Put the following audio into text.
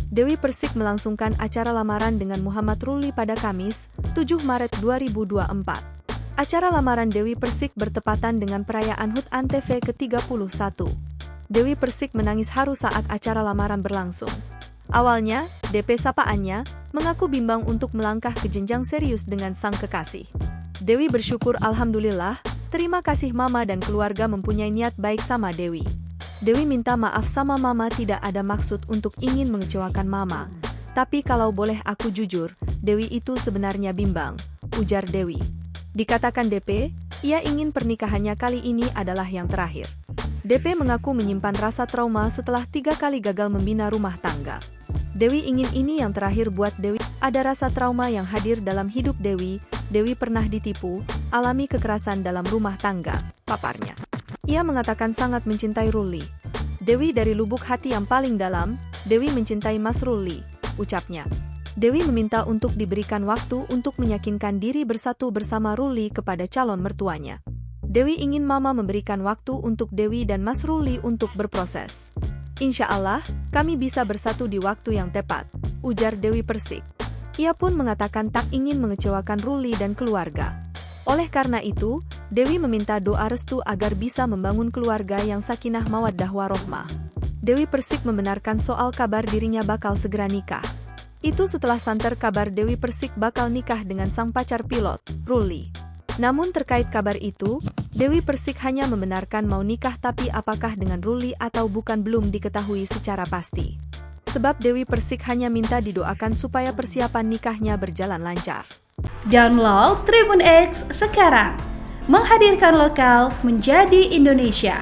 Dewi Persik melangsungkan acara lamaran dengan Muhammad Ruli pada Kamis, 7 Maret 2024. Acara lamaran Dewi Persik bertepatan dengan perayaan HUT ANTV ke-31. Dewi Persik menangis haru saat acara lamaran berlangsung. Awalnya, DP sapaannya mengaku bimbang untuk melangkah ke jenjang serius dengan sang kekasih. Dewi bersyukur alhamdulillah, terima kasih mama dan keluarga mempunyai niat baik sama Dewi. Dewi minta maaf sama mama, tidak ada maksud untuk ingin mengecewakan mama. Tapi kalau boleh aku jujur, Dewi itu sebenarnya bimbang, ujar Dewi. Dikatakan DP, ia ingin pernikahannya kali ini adalah yang terakhir. DP mengaku menyimpan rasa trauma setelah 3 kali gagal membina rumah tangga. Dewi ingin ini yang terakhir buat Dewi. Ada rasa trauma yang hadir dalam hidup Dewi. Dewi pernah ditipu, alami kekerasan dalam rumah tangga, paparnya. Ia mengatakan sangat mencintai Ruli. Dewi dari lubuk hati yang paling dalam, Dewi mencintai Mas Ruli, ucapnya. Dewi meminta untuk diberikan waktu untuk meyakinkan diri bersatu bersama Ruli kepada calon mertuanya. Dewi ingin mama memberikan waktu untuk Dewi dan Mas Ruli untuk berproses. Insya Allah, kami bisa bersatu di waktu yang tepat, ujar Dewi Persik. Ia pun mengatakan tak ingin mengecewakan Ruli dan keluarga. Oleh karena itu, Dewi meminta doa restu agar bisa membangun keluarga yang sakinah mawaddah warohmah. Dewi Persik membenarkan soal kabar dirinya bakal segera nikah. Itu setelah santer kabar Dewi Persik bakal nikah dengan sang pacar pilot, Ruli. Namun terkait kabar itu, Dewi Persik hanya membenarkan mau nikah, tapi apakah dengan Ruli atau bukan belum diketahui secara pasti. Sebab Dewi Persik hanya minta didoakan supaya persiapan nikahnya berjalan lancar. Download Tribun X sekarang, menghadirkan lokal menjadi Indonesia.